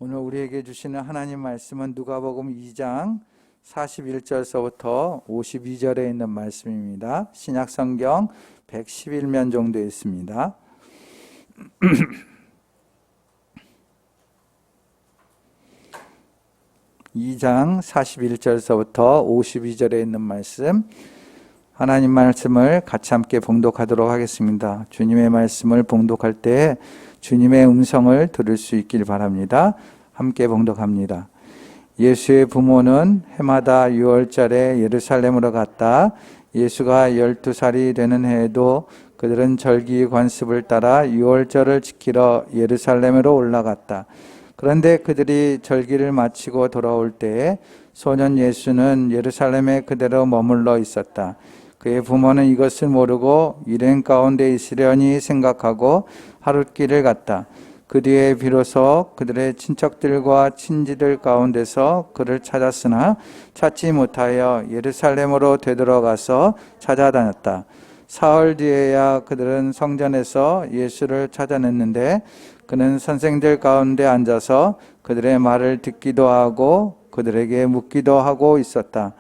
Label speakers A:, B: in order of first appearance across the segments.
A: 오늘 우리에게 주시는 하나님 말씀은 누가복음 2장 41절서부터 52절에 있는 말씀입니다. 신약성경 111면 정도 있습니다. 2장 41절서부터 52절에 있는 말씀, 하나님 말씀을 같이 함께 봉독하도록 하겠습니다. 주님의 말씀을 봉독할 때 주님의 음성을 들을 수 있길 바랍니다. 함께 봉독합니다. 예수의 부모는 해마다 6월절에 예루살렘으로 갔다. 예수가 12살이 되는 해에도 그들은 절기 관습을 따라 6월절을 지키러 예루살렘으로 올라갔다. 그런데 그들이 절기를 마치고 돌아올 때에 소년 예수는 예루살렘에 그대로 머물러 있었다. 그의 부모는 이것을 모르고 일행 가운데 있으려니 생각하고 하룻길을 갔다. 그 뒤에 비로소 그들의 친척들과 친지들 가운데서 그를 찾았으나 찾지 못하여 예루살렘으로 되돌아가서 찾아다녔다. 사흘 뒤에야 그들은 성전에서 예수를 찾아냈는데 그는 선생들 가운데 앉아서 그들의 말을 듣기도 하고 그들에게 묻기도 하고 있었다.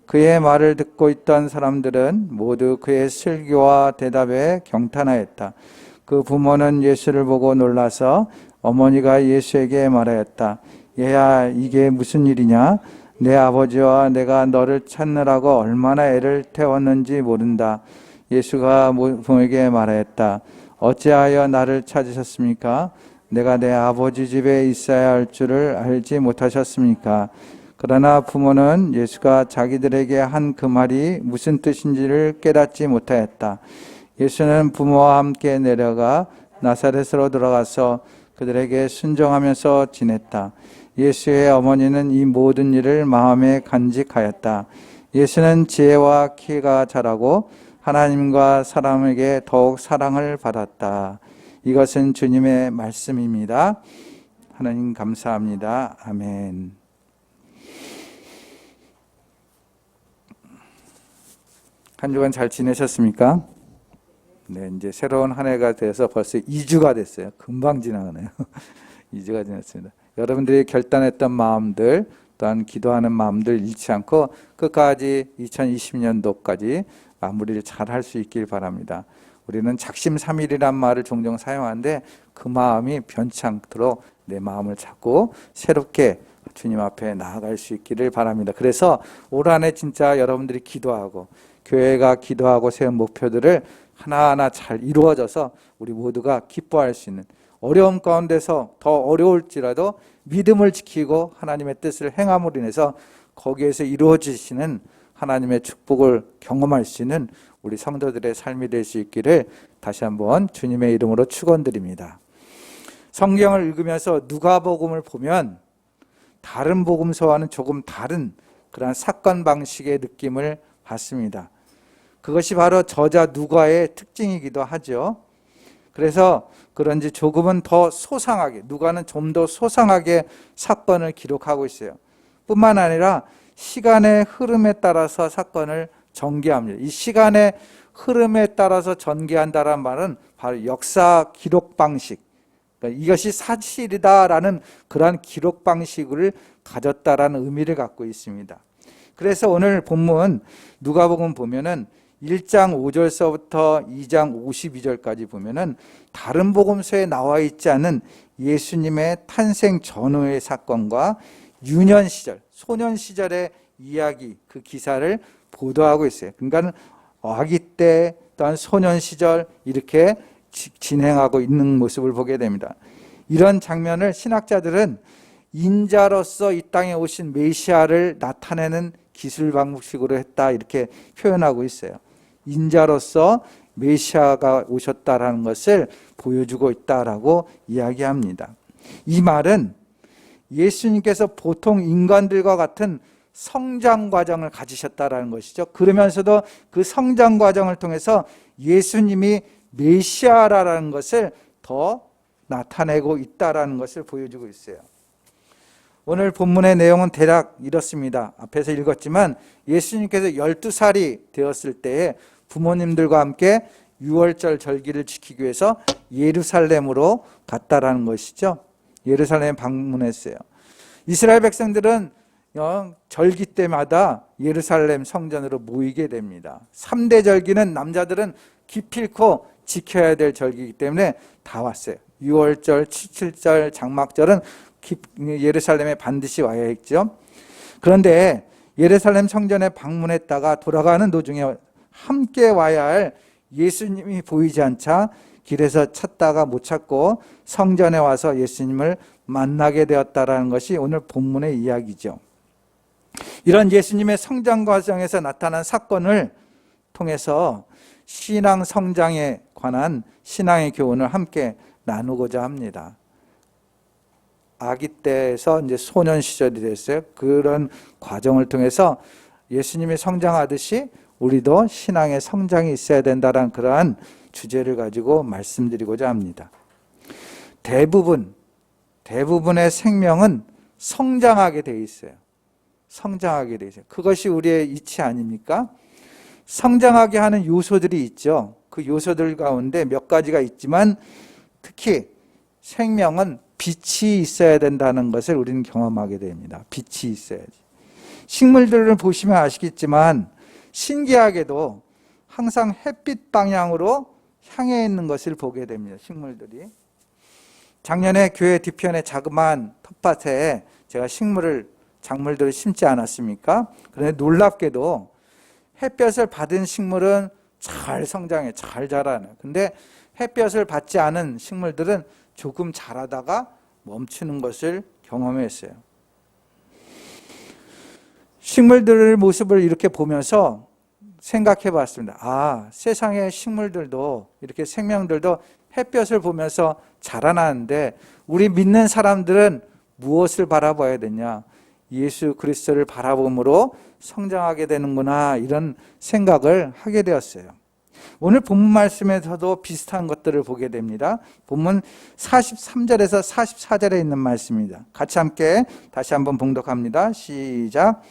A: 그의 말을 듣고 있던 사람들은 모두 그의 슬기와 대답에 경탄하였다. 그 부모는 예수를 보고 놀라서 어머니가 예수에게 말하였다. 얘야, 이게 무슨 일이냐? 내 아버지와 내가 너를 찾느라고 얼마나 애를 태웠는지 모른다. 예수가 부모에게 말하였다. 어찌하여 나를 찾으셨습니까? 내가 내 아버지 집에 있어야 할 줄을 알지 못하셨습니까? 그러나 부모는 예수가 자기들에게 한 그 말이 무슨 뜻인지를 깨닫지 못하였다. 예수는 부모와 함께 내려가 나사렛으로 들어가서 그들에게 순종하면서 지냈다. 예수의 어머니는 이 모든 일을 마음에 간직하였다. 예수는 지혜와 키가 자라고 하나님과 사람에게 더욱 사랑을 받았다. 이것은 주님의 말씀입니다. 하나님 감사합니다. 아멘. 한 주간 잘 지내셨습니까? 네, 이제 새로운 한 해가 돼서 벌써 2주가 됐어요. 금방 지나가네요. 2주가 지났습니다. 여러분들이 결단했던 마음들, 또한 기도하는 마음들 잃지 않고 끝까지 2020년도까지 마무리를 잘 할 수 있길 바랍니다. 우리는 작심삼일이란 말을 종종 사용하는데 그 마음이 변치 않도록 내 마음을 잡고 새롭게 주님 앞에 나아갈 수 있기를 바랍니다. 그래서 올 한 해 진짜 여러분들이 기도하고 교회가 기도하고 세운 목표들을 하나하나 잘 이루어져서 우리 모두가 기뻐할 수 있는, 어려움 가운데서 더 어려울지라도 믿음을 지키고 하나님의 뜻을 행함으로 인해서 거기에서 이루어지시는 하나님의 축복을 경험할 수 있는 우리 성도들의 삶이 될 수 있기를 다시 한번 주님의 이름으로 축원드립니다. 성경을 읽으면서 누가복음을 보면 다른 복음서와는 조금 다른 그런 사건 방식의 느낌을 받습니다. 그것이 바로 저자 누가의 특징이기도 하죠. 그래서 그런지 조금은 더 소상하게, 누가는 좀 더 소상하게 사건을 기록하고 있어요. 뿐만 아니라 시간의 흐름에 따라서 사건을 전개합니다. 이 시간의 흐름에 따라서 전개한다는 말은 바로 역사 기록 방식, 그러니까 이것이 사실이다라는 그러한 기록 방식을 가졌다라는 의미를 갖고 있습니다. 그래서 오늘 본문 누가복음 보면은 1장 5절서부터 2장 52절까지 보면은 다른 복음서에 나와 있지 않은 예수님의 탄생 전후의 사건과 유년 시절, 소년 시절의 이야기, 그 기사를 보도하고 있어요. 그러니까 아기 때 또한 소년 시절 이렇게 진행하고 있는 모습을 보게 됩니다. 이런 장면을 신학자들은 인자로서 이 땅에 오신 메시아를 나타내는 기술 방식으로 했다, 이렇게 표현하고 있어요. 인자로서 메시아가 오셨다라는 것을 보여주고 있다라고 이야기합니다. 이 말은 예수님께서 보통 인간들과 같은 성장 과정을 가지셨다라는 것이죠. 그러면서도 그 성장 과정을 통해서 예수님이 메시아라는 것을 더 나타내고 있다라는 것을 보여주고 있어요. 오늘 본문의 내용은 대략 이렇습니다. 앞에서 읽었지만 예수님께서 12살이 되었을 때에 부모님들과 함께 6월절 절기를 지키기 위해서 예루살렘으로 갔다라는 것이죠. 예루살렘에 방문했어요. 이스라엘 백성들은 절기 때마다 예루살렘 성전으로 모이게 됩니다. 3대 절기는 남자들은 기필코 지켜야 될 절기이기 때문에 다 왔어요. 6월절, 7절, 장막절은 예루살렘에 반드시 와야 했죠. 그런데 예루살렘 성전에 방문했다가 돌아가는 도중에 함께 와야 할 예수님이 보이지 않자 길에서 찾다가 못 찾고 성전에 와서 예수님을 만나게 되었다라는 것이 오늘 본문의 이야기죠. 이런 예수님의 성장 과정에서 나타난 사건을 통해서 신앙 성장에 관한 신앙의 교훈을 함께 나누고자 합니다. 아기 때에서 이제 소년 시절이 됐어요. 그런 과정을 통해서 예수님이 성장하듯이 우리도 신앙의 성장이 있어야 된다는 그러한 주제를 가지고 말씀드리고자 합니다. 대부분의 생명은 성장하게 돼 있어요. 성장하게 돼 있어요. 그것이 우리의 이치 아닙니까? 성장하게 하는 요소들이 있죠. 그 요소들 가운데 몇 가지가 있지만 특히 생명은 빛이 있어야 된다는 것을 우리는 경험하게 됩니다. 빛이 있어야지. 식물들을 보시면 아시겠지만 신기하게도 항상 햇빛 방향으로 향해 있는 것을 보게 됩니다. 식물들이. 작년에 교회 뒤편에 자그마한 텃밭에 제가 작물들을 심지 않았습니까? 그런데 놀랍게도 햇볕을 받은 식물은 잘 성장해, 잘 자라네. 근데 햇볕을 받지 않은 식물들은 조금 자라다가 멈추는 것을 경험했어요. 식물들의 모습을 이렇게 보면서 생각해 봤습니다. 세상의 식물들도 이렇게 생명들도 햇볕을 보면서 자라나는데 우리 믿는 사람들은 무엇을 바라봐야 되냐? 예수 그리스도를 바라봄으로 성장하게 되는구나, 이런 생각을 하게 되었어요. 오늘 본문 말씀에서도 비슷한 것들을 보게 됩니다. 본문 43절에서 44절에 있는 말씀입니다. 같이 함께 다시 한번 봉독합니다. 시작.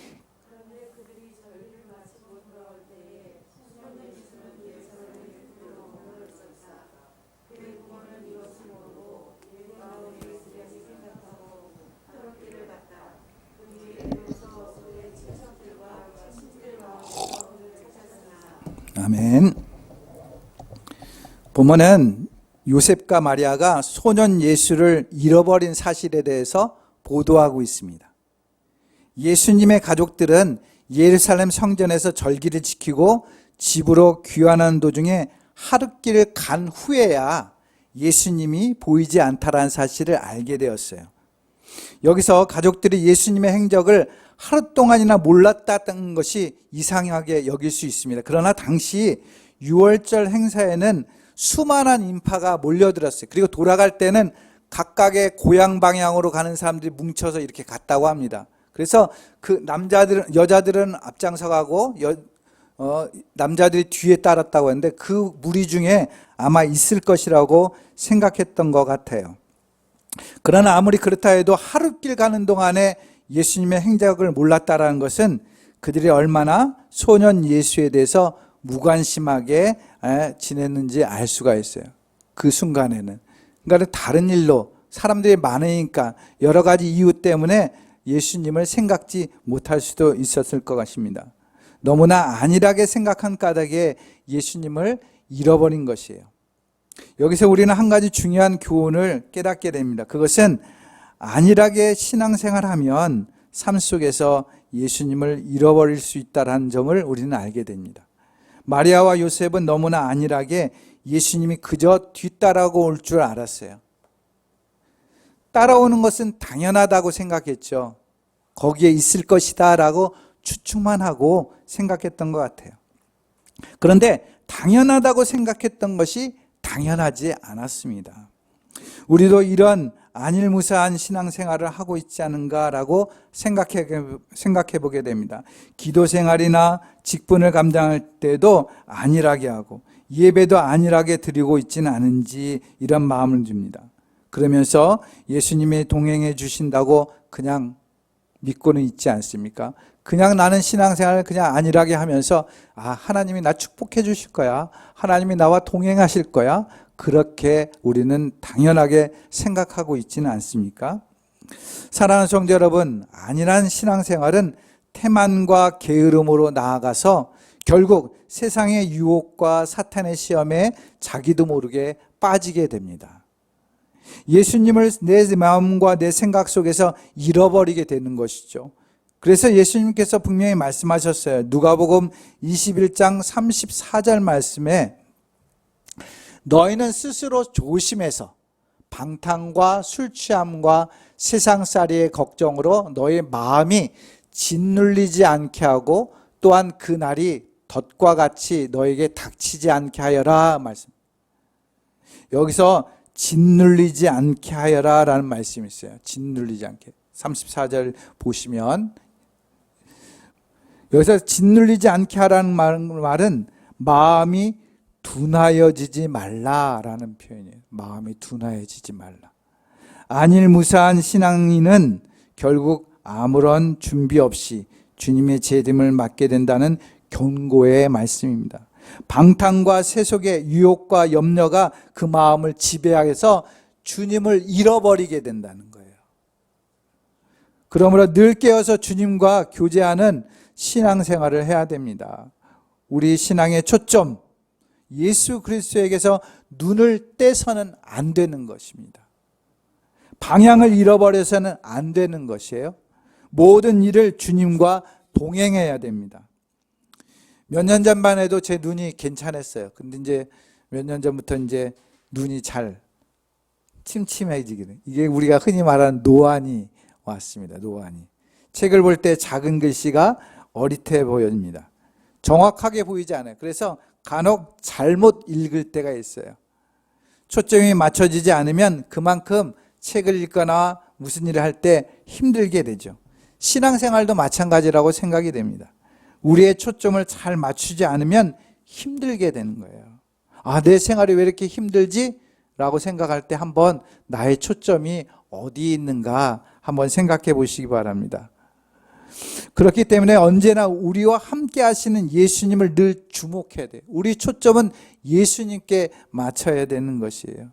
A: 아멘. 본문은 요셉과 마리아가 소년 예수를 잃어버린 사실에 대해서 보도하고 있습니다. 예수님의 가족들은 예루살렘 성전에서 절기를 지키고 집으로 귀환하는 도중에 하룻길을 간 후에야 예수님이 보이지 않다라는 사실을 알게 되었어요. 여기서 가족들이 예수님의 행적을 하루 동안이나 몰랐다는 것이 이상하게 여길 수 있습니다. 그러나 당시 6월절 행사에는 수많은 인파가 몰려들었어요. 그리고 돌아갈 때는 각각의 고향 방향으로 가는 사람들이 뭉쳐서 이렇게 갔다고 합니다. 그래서 그 여자들은 앞장서 가고 남자들이 뒤에 따랐다고 하는데 그 무리 중에 아마 있을 것이라고 생각했던 것 같아요. 그러나 아무리 그렇다 해도 하룻길 가는 동안에 예수님의 행적을 몰랐다라는 것은 그들이 얼마나 소년 예수에 대해서 무관심하게 지냈는지 알 수가 있어요. 그 순간에는. 그러니까 다른 일로 사람들이 많으니까 여러 가지 이유 때문에 예수님을 생각지 못할 수도 있었을 것 같습니다. 너무나 안일하게 생각한 까닭에 예수님을 잃어버린 것이에요. 여기서 우리는 한 가지 중요한 교훈을 깨닫게 됩니다. 그것은 안일하게 신앙생활하면 삶 속에서 예수님을 잃어버릴 수 있다는 점을 우리는 알게 됩니다. 마리아와 요셉은 너무나 안일하게 예수님이 그저 뒤따라고 올 줄 알았어요. 따라오는 것은 당연하다고 생각했죠. 거기에 있을 것이다 라고 추측만 하고 생각했던 것 같아요. 그런데 당연하다고 생각했던 것이 당연하지 않았습니다. 우리도 이런 안일무사한 신앙생활을 하고 있지 않은가라고 생각해 보게 됩니다. 기도 생활이나 직분을 감당할 때도 안일하게 하고 예배도 안일하게 드리고 있지는 않은지 이런 마음을 줍니다. 그러면서 예수님이 동행해 주신다고 그냥 믿고는 있지 않습니까? 그냥 나는 신앙생활을 그냥 안일하게 하면서 하나님이 나 축복해 주실 거야. 하나님이 나와 동행하실 거야. 그렇게 우리는 당연하게 생각하고 있지는 않습니까? 사랑하는 성도 여러분, 안일한 신앙생활은 태만과 게으름으로 나아가서 결국 세상의 유혹과 사탄의 시험에 자기도 모르게 빠지게 됩니다. 예수님을 내 마음과 내 생각 속에서 잃어버리게 되는 것이죠. 그래서 예수님께서 분명히 말씀하셨어요. 누가복음 21장 34절 말씀에 너희는 스스로 조심해서 방탕과 술 취함과 세상살이의 걱정으로 너희 마음이 짓눌리지 않게 하고 또한 그 날이 덫과 같이 너에게 닥치지 않게 하여라 말씀. 여기서 짓눌리지 않게 하여라 라는 말씀이 있어요. 짓눌리지 않게. 34절 보시면 여기서 짓눌리지 않게 하라는 말은 마음이 둔하여지지 말라라는 표현이에요. 마음이 둔하여지지 말라. 안일무사한 신앙인은 결국 아무런 준비 없이 주님의 재림을 맞게 된다는 경고의 말씀입니다. 방탕과 세속의 유혹과 염려가 그 마음을 지배하여서 주님을 잃어버리게 된다는 거예요. 그러므로 늘 깨어서 주님과 교제하는 신앙생활을 해야 됩니다. 우리 신앙의 초점, 예수 그리스도에게서 눈을 떼서는 안 되는 것입니다. 방향을 잃어버려서는 안 되는 것이에요. 모든 일을 주님과 동행해야 됩니다. 몇 년 전만 해도 제 눈이 괜찮았어요. 근데 이제 몇 년 전부터 이제 눈이 잘 침침해지게 돼요. 이게 우리가 흔히 말하는 노안이 왔습니다. 노안이. 책을 볼 때 작은 글씨가 어릿해 보입니다. 정확하게 보이지 않아요. 그래서 간혹 잘못 읽을 때가 있어요. 초점이 맞춰지지 않으면 그만큼 책을 읽거나 무슨 일을 할 때 힘들게 되죠. 신앙생활도 마찬가지라고 생각이 됩니다. 우리의 초점을 잘 맞추지 않으면 힘들게 되는 거예요. 아, 내 생활이 왜 이렇게 힘들지? 라고 생각할 때 한번 나의 초점이 어디 있는가 한번 생각해 보시기 바랍니다. 그렇기 때문에 언제나 우리와 함께 하시는 예수님을 늘 주목해야 돼요. 우리 초점은 예수님께 맞춰야 되는 것이에요.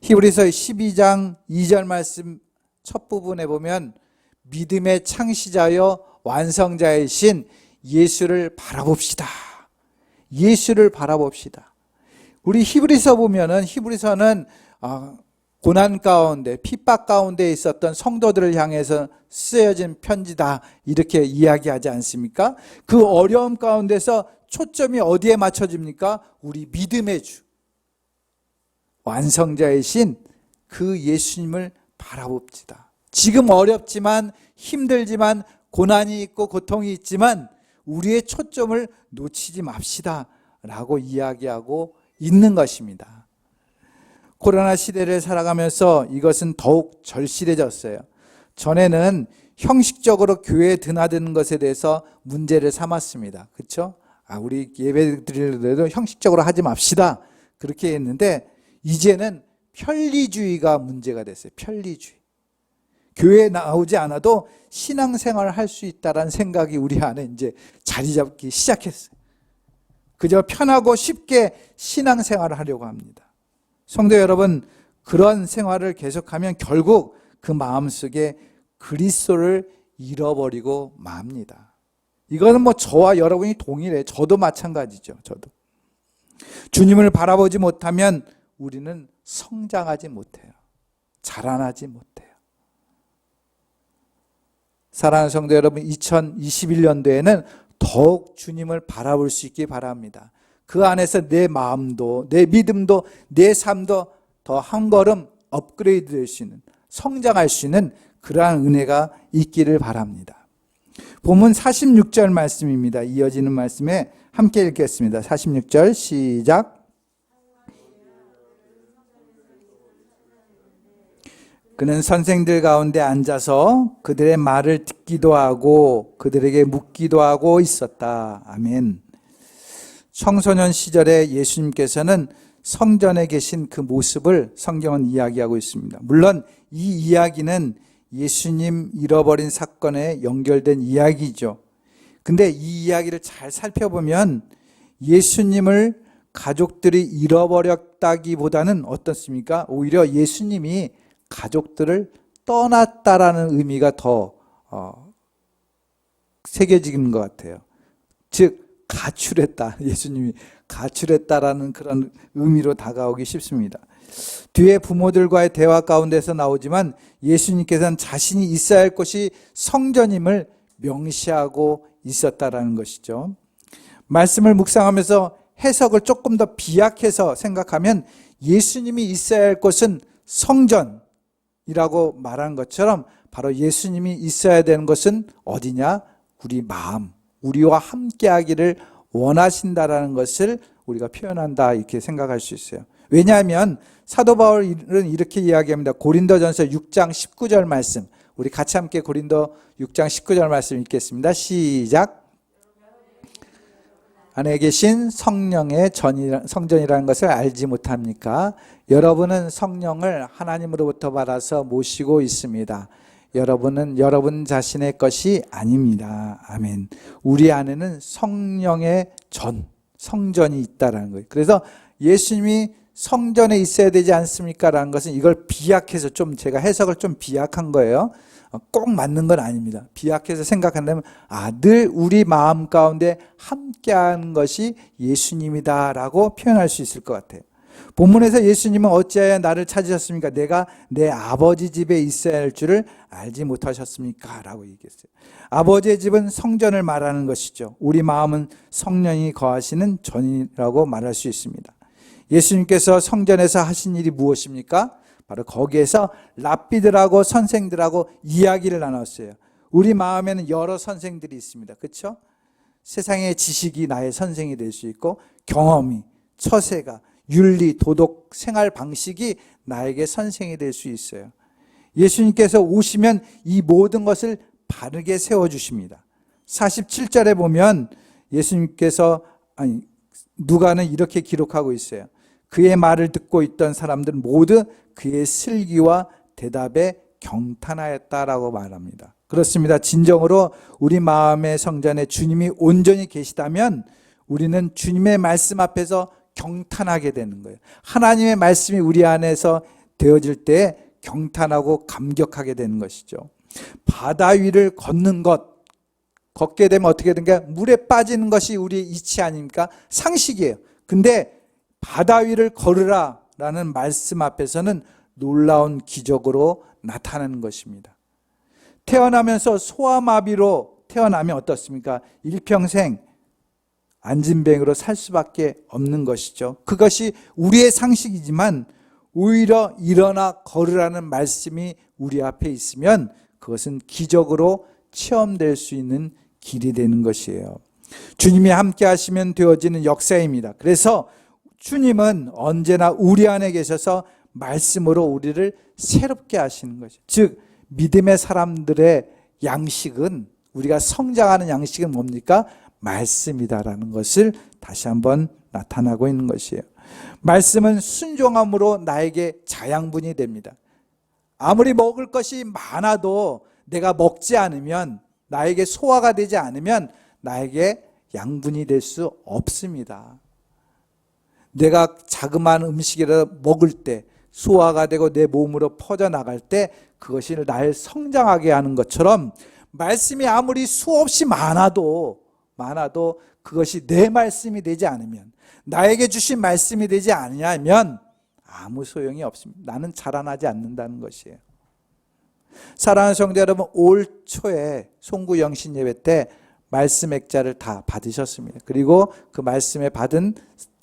A: 히브리서 12장 2절 말씀 첫 부분에 보면 믿음의 창시자여 완성자이신 예수를 바라봅시다. 예수를 바라봅시다. 우리 히브리서 보면은 히브리서는 고난 가운데 핍박 가운데 있었던 성도들을 향해서 쓰여진 편지다 이렇게 이야기하지 않습니까? 그 어려움 가운데서 초점이 어디에 맞춰집니까? 우리 믿음의 주 완성자이신 그 예수님을 바라봅시다. 지금 어렵지만 힘들지만 고난이 있고 고통이 있지만 우리의 초점을 놓치지 맙시다 라고 이야기하고 있는 것입니다. 코로나 시대를 살아가면서 이것은 더욱 절실해졌어요. 전에는 형식적으로 교회에 드나드는 것에 대해서 문제를 삼았습니다. 그렇죠? 우리 예배 드리려도 형식적으로 하지 맙시다. 그렇게 했는데 이제는 편리주의가 문제가 됐어요. 편리주의. 교회에 나오지 않아도 신앙생활을 할 수 있다는 생각이 우리 안에 이제 자리 잡기 시작했어요. 그저 편하고 쉽게 신앙생활을 하려고 합니다. 성도 여러분, 그런 생활을 계속하면 결국 그 마음속에 그리스도를 잃어버리고 맙니다. 이거는 뭐 저와 여러분이 동일해요. 저도 마찬가지죠. 저도. 주님을 바라보지 못하면 우리는 성장하지 못해요. 자라나지 못해요. 사랑하는 성도 여러분, 2021년도에는 더욱 주님을 바라볼 수 있기 바랍니다. 그 안에서 내 마음도, 내 믿음도, 내 삶도 더 한 걸음 업그레이드 될 수 있는, 성장할 수 있는 그러한 은혜가 있기를 바랍니다. 본문 46절 말씀입니다. 이어지는 말씀에 함께 읽겠습니다. 46절 시작. 그는 선생들 가운데 앉아서 그들의 말을 듣기도 하고 그들에게 묻기도 하고 있었다. 아멘. 청소년 시절에 예수님께서는 성전에 계신 그 모습을 성경은 이야기하고 있습니다. 물론 이 이야기는 예수님 잃어버린 사건에 연결된 이야기죠. 근데 이 이야기를 잘 살펴보면 예수님을 가족들이 잃어버렸다기보다는 어떻습니까? 오히려 예수님이 가족들을 떠났다라는 의미가 더 새겨지는 것 같아요. 즉 가출했다. 예수님이 가출했다라는 그런 의미로 다가오기 쉽습니다. 뒤에 부모들과의 대화 가운데서 나오지만 예수님께서는 자신이 있어야 할 곳이 성전임을 명시하고 있었다라는 것이죠. 말씀을 묵상하면서 해석을 조금 더 비약해서 생각하면 예수님이 있어야 할 곳은 성전이라고 말한 것처럼 바로 예수님이 있어야 되는 것은 어디냐? 우리 마음, 우리와 함께하기를 원하신다라는 것을 우리가 표현한다 이렇게 생각할 수 있어요. 왜냐하면 사도 바울은 이렇게 이야기합니다. 고린도전서 6장 19절 말씀, 우리 같이 함께 고린도 6장 19절 말씀 읽겠습니다. 시작. 안에 계신 성령의 성전이라는 것을 알지 못합니까? 여러분은 성령을 하나님으로부터 받아서 모시고 있습니다. 여러분은 여러분 자신의 것이 아닙니다. 아멘. 우리 안에는 성령의 성전이 있다라는 거예요. 그래서 예수님이 성전에 있어야 되지 않습니까? 라는 것은 이걸 비약해서 제가 해석을 좀 비약한 거예요. 꼭 맞는 건 아닙니다. 비약해서 생각한다면 늘 우리 마음 가운데 함께하는 것이 예수님이다라고 표현할 수 있을 것 같아요. 본문에서 예수님은 어찌하여 나를 찾으셨습니까? 내가 내 아버지 집에 있어야 할 줄을 알지 못하셨습니까? 라고 얘기했어요. 아버지의 집은 성전을 말하는 것이죠. 우리 마음은 성령이 거하시는 전이라고 말할 수 있습니다. 예수님께서 성전에서 하신 일이 무엇입니까? 바로 거기에서 랍비들하고 선생들하고 이야기를 나눴어요. 우리 마음에는 여러 선생들이 있습니다. 그렇죠? 세상의 지식이 나의 선생이 될 수 있고 경험이, 처세가, 윤리, 도덕, 생활 방식이 나에게 선생이 될 수 있어요. 예수님께서 오시면 이 모든 것을 바르게 세워주십니다. 47절에 보면 예수님께서 누가는 이렇게 기록하고 있어요. 그의 말을 듣고 있던 사람들은 모두 그의 슬기와 대답에 경탄하였다라고 말합니다. 그렇습니다. 진정으로 우리 마음의 성전에 주님이 온전히 계시다면 우리는 주님의 말씀 앞에서 경탄하게 되는 거예요. 하나님의 말씀이 우리 안에서 되어질 때 경탄하고 감격하게 되는 것이죠. 바다 위를 걷게 되면 어떻게 되는가? 물에 빠지는 것이 우리의 이치 아닙니까? 상식이에요. 근데 바다 위를 걸으라라는 말씀 앞에서는 놀라운 기적으로 나타나는 것입니다. 태어나면서 소아마비로 태어나면 어떻습니까? 일평생 안진뱅이로 살 수밖에 없는 것이죠. 그것이 우리의 상식이지만 오히려 일어나 걸으라는 말씀이 우리 앞에 있으면 그것은 기적으로 체험될 수 있는 길이 되는 것이에요. 주님이 함께 하시면 되어지는 역사입니다. 그래서 주님은 언제나 우리 안에 계셔서 말씀으로 우리를 새롭게 하시는 거죠. 즉 믿음의 사람들의 양식은, 우리가 성장하는 양식은 뭡니까? 말씀이다라는 것을 다시 한번 나타나고 있는 것이에요. 말씀은 순종함으로 나에게 자양분이 됩니다. 아무리 먹을 것이 많아도 내가 먹지 않으면, 나에게 소화가 되지 않으면 나에게 양분이 될 수 없습니다. 내가 자그마한 음식이라도 먹을 때 소화가 되고 내 몸으로 퍼져나갈 때 그것이 날 성장하게 하는 것처럼 말씀이 아무리 수없이 많아도 그것이 내 말씀이 되지 않으면, 나에게 주신 말씀이 되지 않으면 아무 소용이 없습니다. 나는 자라나지 않는다는 것이에요. 사랑하는 성도 여러분, 올 초에 송구 영신 예배 때 말씀 액자를 다 받으셨습니다. 그리고 그 말씀에 받은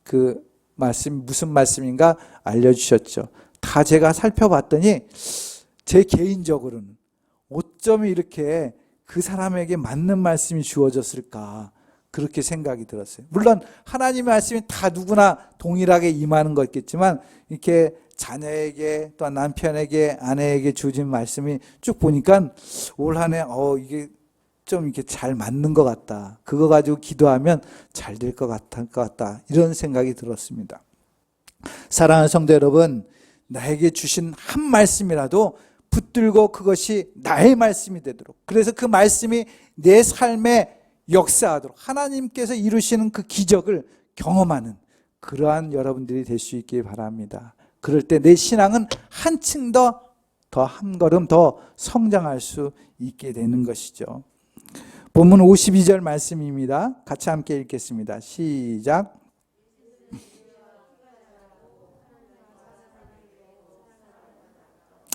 A: 그 말씀이 무슨 말씀인가 알려주셨죠. 다 제가 살펴봤더니 제 개인적으로는 어쩜 이렇게 그 사람에게 맞는 말씀이 주어졌을까, 그렇게 생각이 들었어요. 물론 하나님의 말씀이 다 누구나 동일하게 임하는 거겠지만 이렇게 자녀에게 또한 남편에게 아내에게 주어진 말씀이 쭉 보니까 올 한 해 이게 좀 이렇게 잘 맞는 것 같다. 그거 가지고 기도하면 잘 될 것 같다. 이런 생각이 들었습니다. 사랑하는 성도 여러분, 나에게 주신 한 말씀이라도 붙들고 그것이 나의 말씀이 되도록, 그래서 그 말씀이 내 삶에 역사하도록, 하나님께서 이루시는 그 기적을 경험하는 그러한 여러분들이 될 수 있길 바랍니다. 그럴 때 내 신앙은 한층 더 한 걸음 더 성장할 수 있게 되는 것이죠. 본문 52절 말씀입니다. 같이 함께 읽겠습니다. 시작.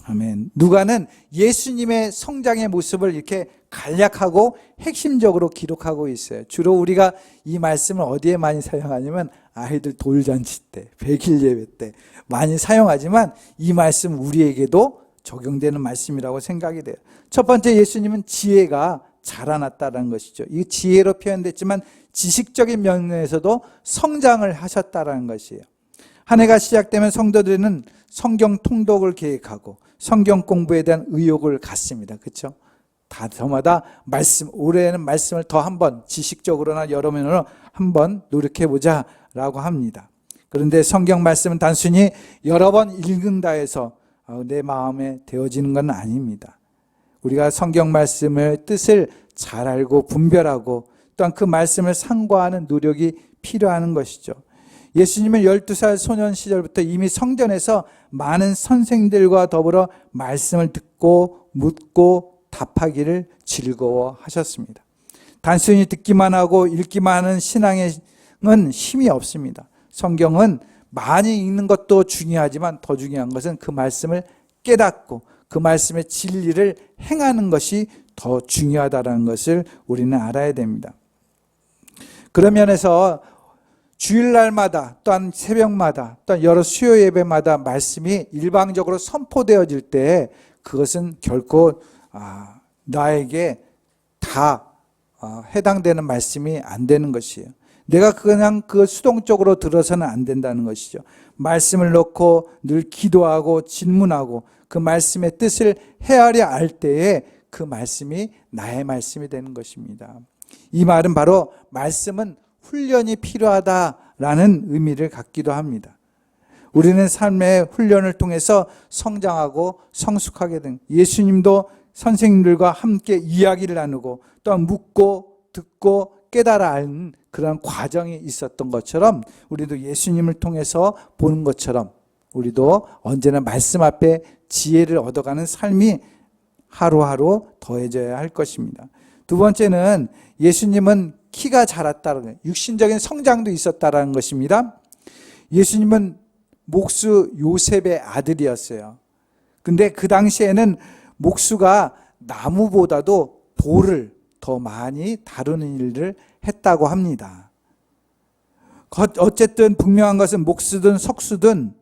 A: 아멘. 누가는 예수님의 성장의 모습을 이렇게 간략하고 핵심적으로 기록하고 있어요. 주로 우리가 이 말씀을 어디에 많이 사용하냐면 아이들 돌잔치 때, 백일 예배 때 많이 사용하지만 이 말씀 우리에게도 적용되는 말씀이라고 생각이 돼요. 첫 번째, 예수님은 지혜가 자라났다는 것이죠. 이 지혜로 표현됐지만 지식적인 면에서도 성장을 하셨다는 것이에요. 한 해가 시작되면 성도들은 성경 통독을 계획하고 성경 공부에 대한 의욕을 갖습니다. 그렇죠? 저마다 올해는 말씀을 더 한번 지식적으로나 여러 면으로 한번 노력해보자 라고 합니다. 그런데 성경 말씀은 단순히 여러 번 읽는다 해서 내 마음에 되어지는 건 아닙니다. 우리가 성경 말씀의 뜻을 잘 알고 분별하고 또한 그 말씀을 상고하는 노력이 필요한 것이죠. 예수님은 12살 소년 시절부터 이미 성전에서 많은 선생들과 더불어 말씀을 듣고 묻고 답하기를 즐거워하셨습니다. 단순히 듣기만 하고 읽기만 하는 신앙에는 힘이 없습니다. 성경은 많이 읽는 것도 중요하지만 더 중요한 것은 그 말씀을 깨닫고 그 말씀의 진리를 행하는 것이 더 중요하다는 것을 우리는 알아야 됩니다. 그런 면에서 주일날마다 또한 새벽마다 또한 여러 수요 예배마다 말씀이 일방적으로 선포되어질 때 그것은 결코 나에게 다 해당되는 말씀이 안 되는 것이에요. 내가 그냥 수동적으로 들어서는 안 된다는 것이죠. 말씀을 놓고 늘 기도하고 질문하고 그 말씀의 뜻을 헤아려 알 때에 그 말씀이 나의 말씀이 되는 것입니다. 이 말은 바로 말씀은 훈련이 필요하다라는 의미를 갖기도 합니다. 우리는 삶의 훈련을 통해서 성장하고 성숙하게 된, 예수님도 선생님들과 함께 이야기를 나누고 또한 묻고 듣고 깨달아 아는 그런 과정이 있었던 것처럼 우리도 예수님을 통해서 보는 것처럼 우리도 언제나 말씀 앞에 지혜를 얻어가는 삶이 하루하루 더해져야 할 것입니다. 두 번째는 예수님은 키가 자랐다는 거예요. 육신적인 성장도 있었다는 것입니다. 예수님은 목수 요셉의 아들이었어요. 근데 그 당시에는 목수가 나무보다도 돌을 더 많이 다루는 일을 했다고 합니다. 어쨌든 분명한 것은 목수든 석수든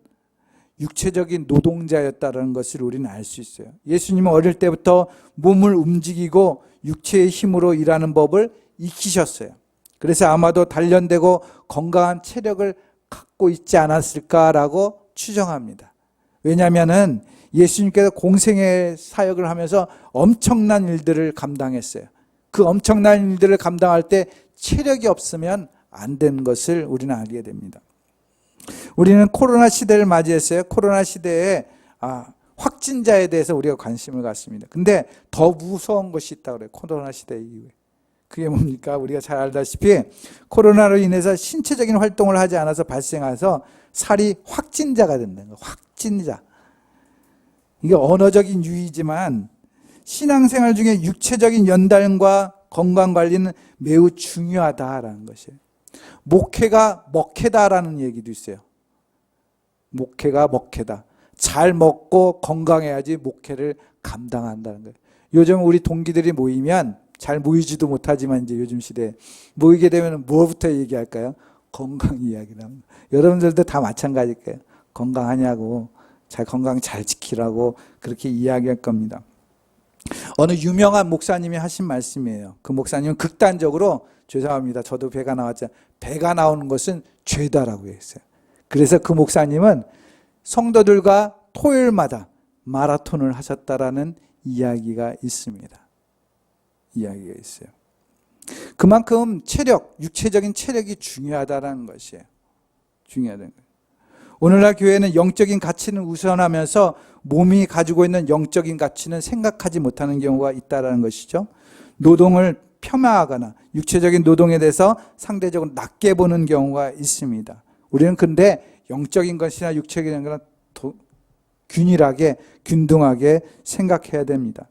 A: 육체적인 노동자였다는 것을 우리는 알 수 있어요. 예수님은 어릴 때부터 몸을 움직이고 육체의 힘으로 일하는 법을 익히셨어요. 그래서 아마도 단련되고 건강한 체력을 갖고 있지 않았을까라고 추정합니다. 왜냐하면 예수님께서 공생의 사역을 하면서 엄청난 일들을 감당했어요. 그 엄청난 일들을 감당할 때 체력이 없으면 안 되는 것을 우리는 알게 됩니다. 우리는 코로나 시대를 맞이했어요. 코로나 시대에 확진자에 대해서 우리가 관심을 갖습니다. 근데 더 무서운 것이 있다고 그래요. 코로나 시대 이후에. 그게 뭡니까? 우리가 잘 알다시피 코로나로 인해서 신체적인 활동을 하지 않아서 발생해서 살이 확진자가 된다는 거예요. 확진자. 이게 언어적인 유의지만 신앙생활 중에 육체적인 연단과 건강관리는 매우 중요하다라는 것이에요. 목회가 먹회다라는 얘기도 있어요. 목회가 먹회다. 잘 먹고 건강해야지 목회를 감당한다는 거예요. 요즘 우리 동기들이 모이면 잘 모이지도 못하지만 이제 요즘 시대에 모이게 되면 뭐부터 얘기할까요? 건강 이야기를 합니다. 여러분들도 다 마찬가지일 거예요. 건강하냐고, 건강 잘 지키라고 그렇게 이야기할 겁니다. 어느 유명한 목사님이 하신 말씀이에요. 그 목사님은 극단적으로, 죄송합니다. 저도 배가 나왔잖아요. 배가 나오는 것은 죄다라고 했어요. 그래서 그 목사님은 성도들과 토요일마다 마라톤을 하셨다라는 이야기가 있습니다. 이야기가 있어요. 그만큼 육체적인 체력이 중요하다는 것이에요. 중요하다는 거예요. 오늘날 교회는 영적인 가치는 우선하면서 몸이 가지고 있는 영적인 가치는 생각하지 못하는 경우가 있다는 것이죠. 노동을 폄하하거나 육체적인 노동에 대해서 상대적으로 낮게 보는 경우가 있습니다. 우리는 근데 영적인 것이나 육적인 것은 균일하게, 균등하게 생각해야 됩니다.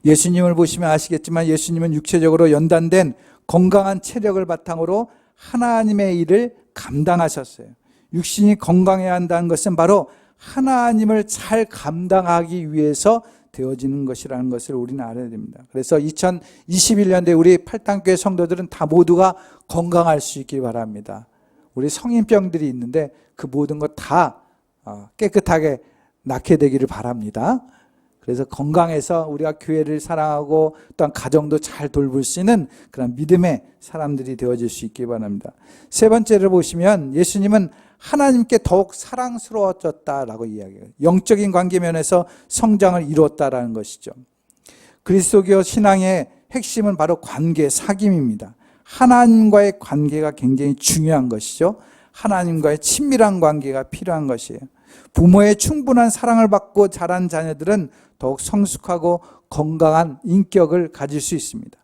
A: 예수님을 보시면 아시겠지만 예수님은 육체적으로 연단된 건강한 체력을 바탕으로 하나님의 일을 감당하셨어요. 육신이 건강해야 한다는 것은 바로 하나님을 잘 감당하기 위해서 되어지는 것이라는 것을 우리는 알아야 됩니다. 그래서 2021년도에 우리 팔당교회 성도들은 다 모두가 건강할 수 있길 바랍니다. 우리 성인병들이 있는데 그 모든 것 다 깨끗하게 낫게 되기를 바랍니다. 그래서 건강해서 우리가 교회를 사랑하고 또한 가정도 잘 돌볼 수 있는 그런 믿음의 사람들이 되어질 수 있기 바랍니다. 세 번째를 보시면 예수님은 하나님께 더욱 사랑스러워졌다라고 이야기해요. 영적인 관계 면에서 성장을 이루었다라는 것이죠. 그리스도교 신앙의 핵심은 바로 관계, 사귐입니다. 하나님과의 관계가 굉장히 중요한 것이죠. 하나님과의 친밀한 관계가 필요한 것이에요. 부모의 충분한 사랑을 받고 자란 자녀들은 더욱 성숙하고 건강한 인격을 가질 수 있습니다.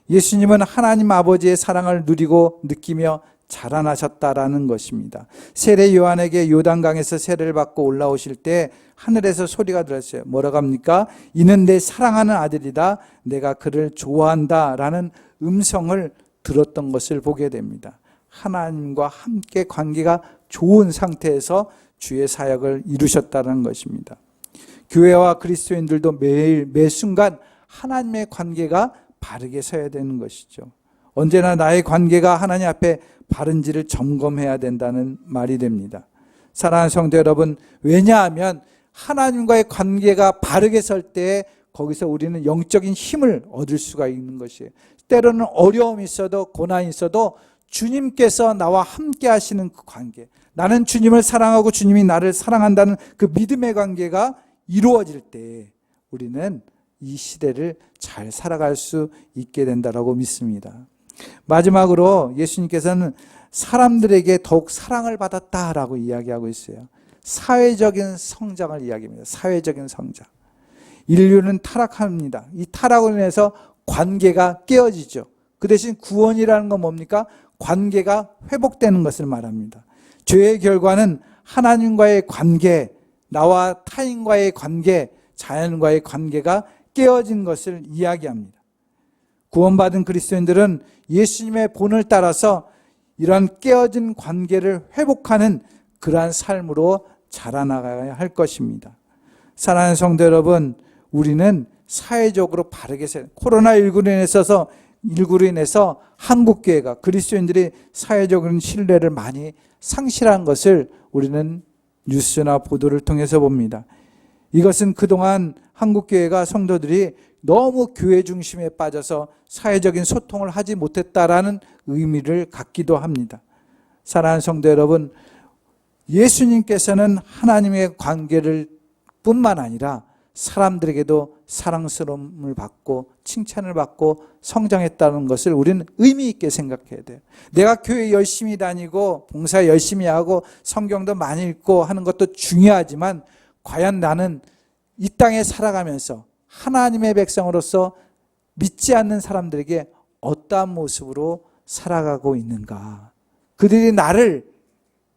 A: 예수님은 하나님 아버지의 사랑을 누리고 느끼며 자라나셨다라는 것입니다. 세례 요한에게 요단강에서 세례를 받고 올라오실 때 하늘에서 소리가 들었어요. 뭐라고 합니까? 이는 내 사랑하는 아들이다. 내가 그를 좋아한다. 라는 음성을 들었던 것을 보게 됩니다. 하나님과 함께 관계가 좋은 상태에서 주의 사역을 이루셨다는 것입니다. 교회와 그리스도인들도 매일 매 순간 하나님의 관계가 바르게 서야 되는 것이죠. 언제나 나의 관계가 하나님 앞에 바른지를 점검해야 된다는 말이 됩니다. 사랑하는 성도 여러분, 왜냐하면 하나님과의 관계가 바르게 설 때 거기서 우리는 영적인 힘을 얻을 수가 있는 것이에요. 때로는 어려움이 있어도 고난이 있어도 주님께서 나와 함께 하시는 그 관계, 나는 주님을 사랑하고 주님이 나를 사랑한다는 그 믿음의 관계가 이루어질 때 우리는 이 시대를 잘 살아갈 수 있게 된다고 믿습니다. 마지막으로 예수님께서는 사람들에게 더욱 사랑을 받았다라고 이야기하고 있어요. 사회적인 성장을 이야기합니다. 사회적인 성장. 인류는 타락합니다. 이 타락으로 인해서 관계가 깨어지죠. 그 대신 구원이라는 건 뭡니까? 관계가 회복되는 것을 말합니다. 죄의 결과는 하나님과의 관계, 나와 타인과의 관계, 자연과의 관계가 깨어진 것을 이야기합니다. 구원받은 그리스도인들은 예수님의 본을 따라서 이런 깨어진 관계를 회복하는 그러한 삶으로 자라나가야 할 것입니다. 사랑하는 성도 여러분, 우리는 사회적으로 바르게 코로나19로 인해서 한국교회가 그리스도인들이 사회적인 신뢰를 많이 상실한 것을 우리는 뉴스나 보도를 통해서 봅니다. 이것은 그동안 한국교회가 성도들이 너무 교회 중심에 빠져서 사회적인 소통을 하지 못했다라는 의미를 갖기도 합니다. 사랑하는 성도 여러분, 예수님께서는 하나님의 관계를 뿐만 아니라 사람들에게도 사랑스러움을 받고 칭찬을 받고 성장했다는 것을 우리는 의미 있게 생각해야 돼요. 내가 교회 열심히 다니고 봉사 열심히 하고 성경도 많이 읽고 하는 것도 중요하지만 과연 나는 이 땅에 살아가면서 하나님의 백성으로서 믿지 않는 사람들에게 어떠한 모습으로 살아가고 있는가? 그들이 나를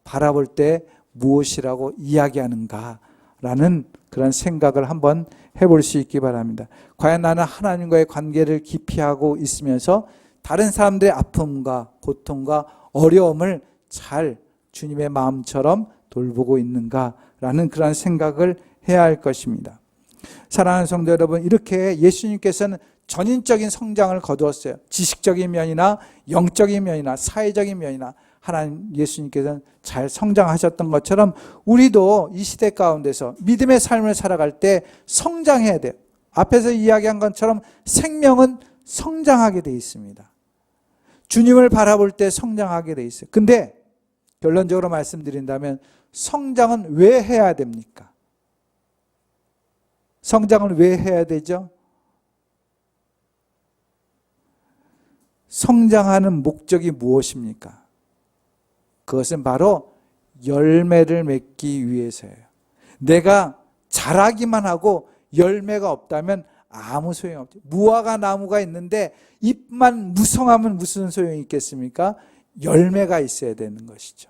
A: 바라볼 때 무엇이라고 이야기하는가라는 그런 생각을 한번 해볼 수 있기 바랍니다. 과연 나는 하나님과의 관계를 깊이 하고 있으면서 다른 사람들의 아픔과 고통과 어려움을 잘 주님의 마음처럼 돌보고 있는가라는 그런 생각을 해야 할 것입니다. 사랑하는 성도 여러분, 이렇게 예수님께서는 전인적인 성장을 거두었어요. 지식적인 면이나 영적인 면이나 사회적인 면이나 하나님 예수님께서는 잘 성장하셨던 것처럼 우리도 이 시대 가운데서 믿음의 삶을 살아갈 때 성장해야 돼요. 앞에서 이야기한 것처럼 생명은 성장하게 돼 있습니다. 주님을 바라볼 때 성장하게 돼 있어요. 근데 결론적으로 말씀드린다면 성장은 왜 해야 됩니까? 성장을 왜 해야 되죠? 성장하는 목적이 무엇입니까? 그것은 바로 열매를 맺기 위해서예요. 내가 자라기만 하고 열매가 없다면 아무 소용이 없죠. 무화과 나무가 있는데 잎만 무성하면 무슨 소용이 있겠습니까? 열매가 있어야 되는 것이죠.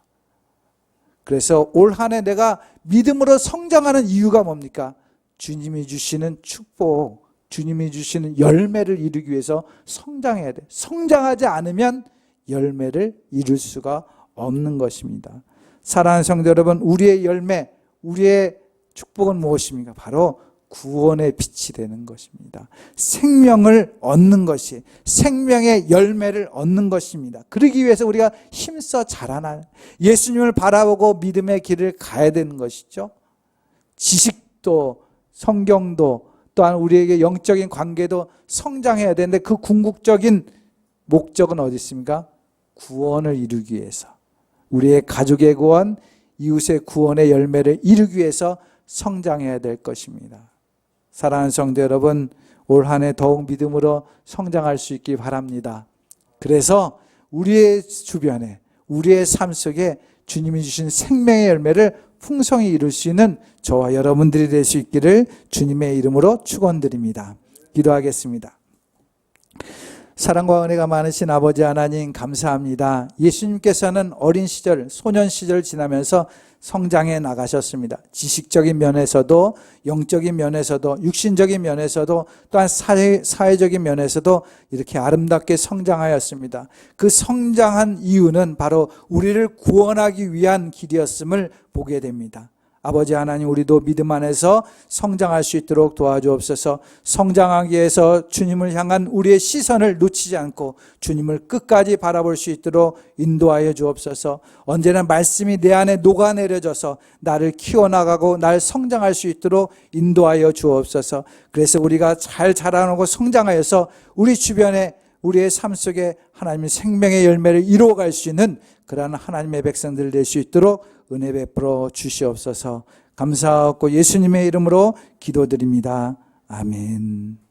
A: 그래서 올 한 해 내가 믿음으로 성장하는 이유가 뭡니까? 주님이 주시는 축복, 주님이 주시는 열매를 이루기 위해서 성장해야 돼. 성장하지 않으면 열매를 이룰 수가 없는 것입니다. 사랑하는 성도 여러분, 우리의 열매, 우리의 축복은 무엇입니까? 바로 구원의 빛이 되는 것입니다. 생명을 얻는 것이, 생명의 열매를 얻는 것입니다. 그러기 위해서 우리가 힘써 자라나는, 예수님을 바라보고 믿음의 길을 가야 되는 것이죠. 지식도, 성경도, 또한 우리에게 영적인 관계도 성장해야 되는데 그 궁극적인 목적은 어디 있습니까? 구원을 이루기 위해서, 우리의 가족의 구원, 이웃의 구원의 열매를 이루기 위해서 성장해야 될 것입니다. 사랑하는 성도 여러분, 올 한 해 더욱 믿음으로 성장할 수 있기 바랍니다. 그래서 우리의 주변에, 우리의 삶 속에 주님이 주신 생명의 열매를 풍성히 이룰 수 있는 저와 여러분들이 될 수 있기를 주님의 이름으로 축원드립니다. 기도하겠습니다. 사랑과 은혜가 많으신 아버지 하나님, 감사합니다. 예수님께서는 어린 시절, 소년 시절 지나면서 성장해 나가셨습니다. 지식적인 면에서도, 영적인 면에서도, 육신적인 면에서도, 또한 사회적인 면에서도 이렇게 아름답게 성장하였습니다. 그 성장한 이유는 바로 우리를 구원하기 위한 길이었음을 보게 됩니다. 아버지 하나님, 우리도 믿음 안에서 성장할 수 있도록 도와주옵소서. 성장하기 위해서 주님을 향한 우리의 시선을 놓치지 않고 주님을 끝까지 바라볼 수 있도록 인도하여 주옵소서. 언제나 말씀이 내 안에 녹아내려져서 나를 키워나가고 날 성장할 수 있도록 인도하여 주옵소서. 그래서 우리가 잘 자라나고 성장하여서 우리 주변에, 우리의 삶 속에 하나님의 생명의 열매를 이루어갈 수 있는 그러한 하나님의 백성들 될 수 있도록 은혜 베풀어 주시옵소서. 감사하고 예수님의 이름으로 기도드립니다. 아멘.